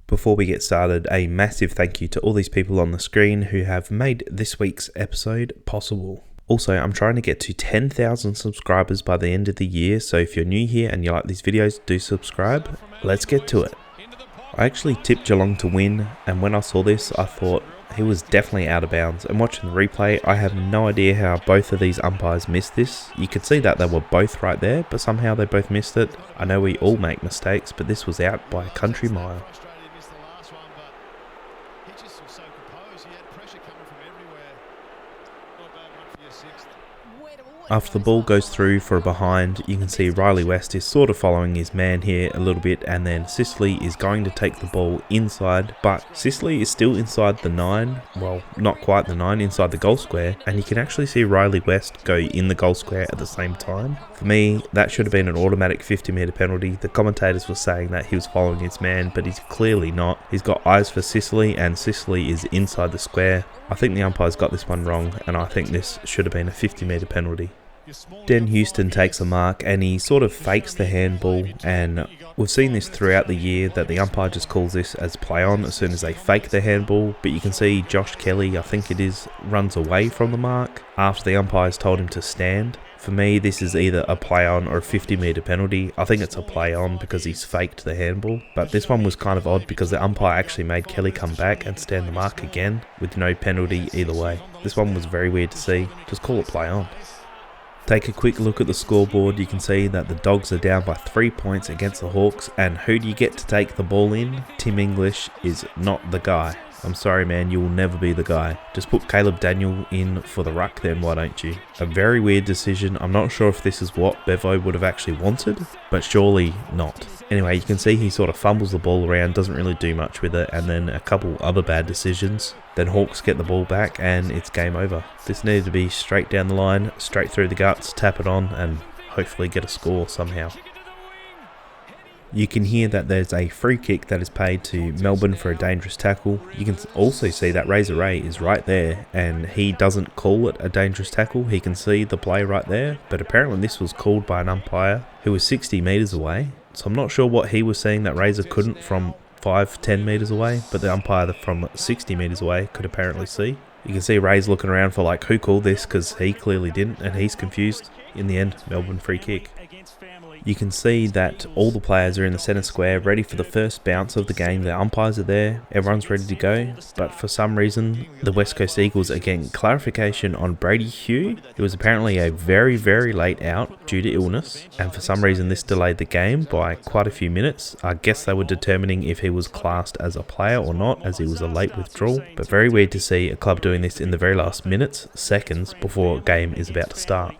Before we get started, a massive thank you to all these people on the screen who have made this week's episode possible. Also, I'm trying to get to 10,000 subscribers by the end of the year, so if you're new here and you like these videos, do subscribe. Let's get to it. I actually tipped Geelong to win, and when I saw this, I thought he was definitely out of bounds. And watching the replay, I have no idea how both of these umpires missed this. You could see that they were both right there, but somehow they both missed it. I know we all make mistakes, but this was out by a country mile. After the ball goes through for a behind, you can see Riley West is sort of following his man here a little bit, and then Sicily is going to take the ball inside, but Sicily is still inside the 9, well, not quite the 9, inside the goal square, and you can actually see Riley West go in the goal square at the same time. For me, that should have been an automatic 50-metre penalty. The commentators were saying that he was following his man, but he's clearly not. He's got eyes for Sicily, and Sicily is inside the square. I think the umpires got this one wrong, and I think this should have been a 50-metre penalty. Den Houston takes a mark and he sort of fakes the handball, and we've seen this throughout the year that the umpire just calls this as play on as soon as they fake the handball, but you can see Josh Kelly, I think it is, runs away from the mark after the umpires told him to stand. For me, this is either a play on or a 50-metre penalty. I think it's a play on because he's faked the handball, but this one was kind of odd because the umpire actually made Kelly come back and stand the mark again with no penalty either way. This one was very weird to see. Just call it play on. Take a quick look at the scoreboard. You can see that the Dogs are down by 3 points against the Hawks, and who do you get to take the ball in? Tim English is not the guy. I'm sorry man, you will never be the guy. Just put Caleb Daniel in for the ruck then, why don't you? A very weird decision. I'm not sure if this is what Bevo would have actually wanted, but surely not. Anyway, you can see he sort of fumbles the ball around, doesn't really do much with it, and then a couple other bad decisions. Then Hawks get the ball back and it's game over. This needed to be straight down the line, straight through the guts, tap it on and hopefully get a score somehow. You can hear that there's a free kick that is paid to Melbourne for a dangerous tackle. You can also see that Razor Ray is right there and he doesn't call it a dangerous tackle. He can see the play right there, but apparently this was called by an umpire who was 60 metres away. So I'm not sure what he was saying that Razor couldn't from 5-10 metres away, but the umpire from 60 metres away could apparently see. You can see Ray's looking around for like who called this because he clearly didn't, and he's confused. In the end, Melbourne free kick. You can see that all the players are in the centre square ready for the first bounce of the game. The umpires are there, everyone's ready to go, but for some reason the West Coast Eagles are getting clarification on Brady Hugh. It was apparently a very late out due to illness, and for some reason this delayed the game by quite a few minutes. I guess they were determining if he was classed as a player or not, as he was a late withdrawal, but very weird to see a club doing this in the very last minutes, seconds before a game is about to start.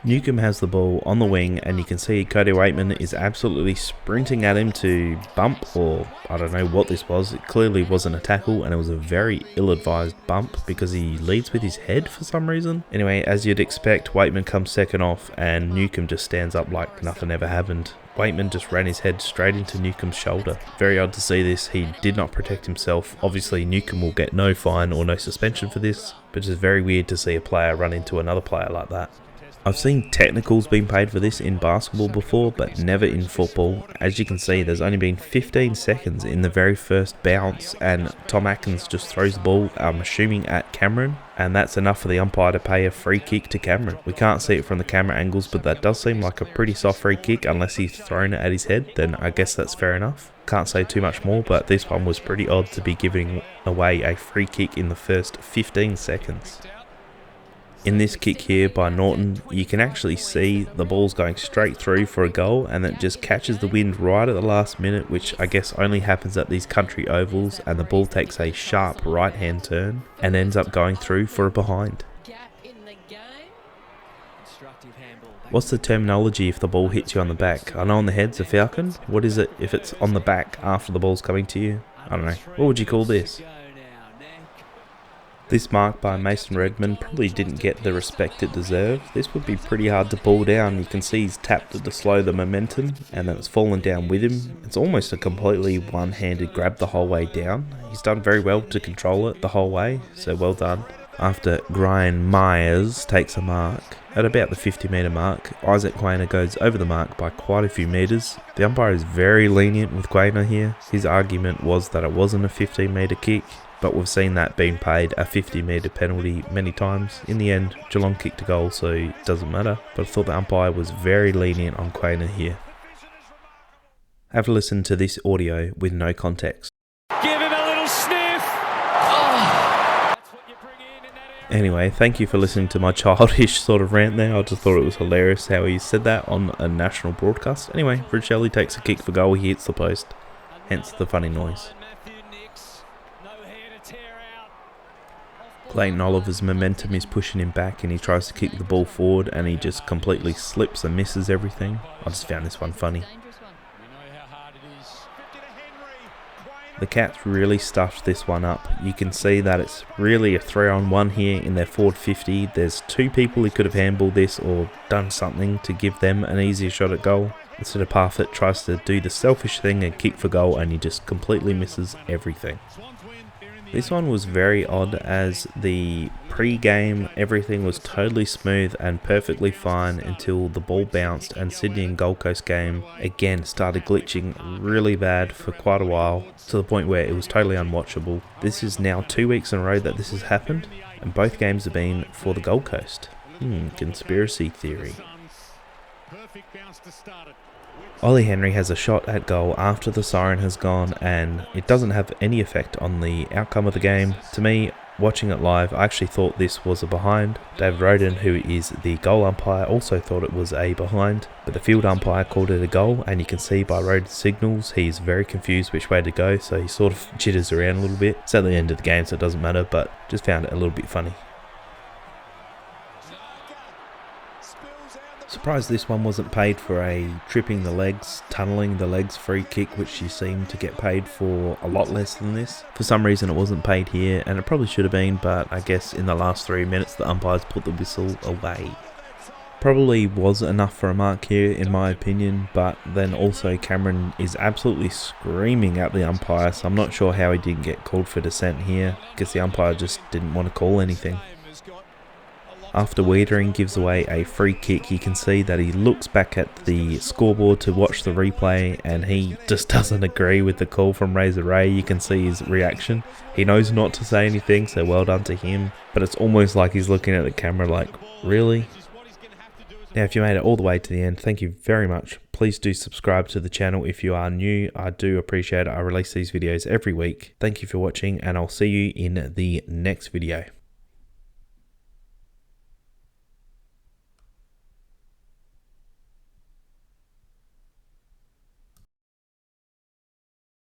Newcome has the ball on the wing and you can see Cody Weightman is absolutely sprinting at him to bump, or I don't know what this was. It clearly wasn't a tackle and it was a very ill-advised bump because he leads with his head for some reason. Anyway, as you'd expect, Weightman comes second off and Newcome just stands up like nothing ever happened. Weightman just ran his head straight into Newcome's shoulder. Very odd to see this. He did not protect himself. Obviously Newcome will get no fine or no suspension for this, but it's just very weird to see a player run into another player like that. I've seen technicals being paid for this in basketball before, but never in football. As you can see, there's only been 15 seconds in the very first bounce, and Tom Atkins just throws the ball, I'm assuming at Cameron, and that's enough for the umpire to pay a free kick to Cameron. We can't see it from the camera angles, but that does seem like a pretty soft free kick, unless he's thrown it at his head, then I guess that's fair enough. Can't say too much more, but this one was pretty odd to be giving away a free kick in the first 15 seconds. In this kick here by Naughton, you can actually see the ball's going straight through for a goal, and it just catches the wind right at the last minute, which I guess only happens at these country ovals, and the ball takes a sharp right hand turn and ends up going through for a behind. What's the terminology if the ball hits you on the back? I know on the head's a falcon. What is it if it's on the back after the ball's coming to you? I don't know. What would you call this? This mark by Mason Redman probably didn't get the respect it deserved. This would be pretty hard to pull down. You can see he's tapped it to slow the momentum and then it's fallen down with him. It's almost a completely one-handed grab the whole way down. He's done very well to control it the whole way, so well done. After Gryan Miers takes a mark at about the 50-metre mark, Isaac Quainer goes over the mark by quite a few metres. The umpire is very lenient with Quainer here. His argument was that it wasn't a 15-metre kick, but we've seen that being paid a 50-metre penalty many times. In the end, Geelong kicked a goal, so it doesn't matter, but I thought the umpire was very lenient on Quainer here. Have a listen to this audio with no context. Give him a little sniff. Anyway, thank you for listening to my childish sort of rant there. I just thought it was hilarious how he said that on a national broadcast. Anyway, Richelli takes a kick for goal, he hits the post, hence the funny noise. Clayton Oliver's momentum is pushing him back and he tries to kick the ball forward and he just completely slips and misses everything. I just found this one funny. The Cats really stuffed this one up. You can see that it's really a 3-on-1 here in their forward 50. There's two people who could have handballed this or done something to give them an easier shot at goal. Instead of Parfitt tries to do the selfish thing and kick for goal and he just completely misses everything. This one was very odd as the pre-game everything was totally smooth and perfectly fine until the ball bounced and Sydney and Gold Coast game again started glitching really bad for quite a while to the point where it was totally unwatchable. This is now 2 weeks in a row that this has happened and both games have been for the Gold Coast. Conspiracy theory. Ollie Henry has a shot at goal after the siren has gone and it doesn't have any effect on the outcome of the game. To me, watching it live, I actually thought this was a behind. David Rodan, who is the goal umpire, also thought it was a behind, but the field umpire called it a goal and you can see by Rodan's signals he's very confused which way to go, so he sort of jitters around a little bit. It's at the end of the game so it doesn't matter, but just found it a little bit funny. Surprised this one wasn't paid for a tripping the legs, tunneling the legs free kick, which you seem to get paid for a lot less than this. For some reason it wasn't paid here and it probably should have been, but I guess in the last 3 minutes the umpires put the whistle away. Probably was enough for a mark here in my opinion, but then also Cameron is absolutely screaming at the umpire, so I'm not sure how he didn't get called for dissent here because the umpire just didn't want to call anything. After Weitering gives away a free kick, you can see that he looks back at the scoreboard to watch the replay and he just doesn't agree with the call from Razor Ray. You can see his reaction. He knows not to say anything, so well done to him. But it's almost like he's looking at the camera like, really? Now, if you made it all the way to the end, thank you very much. Please do subscribe to the channel if you are new. I do appreciate it. I release these videos every week. Thank you for watching and I'll see you in the next video.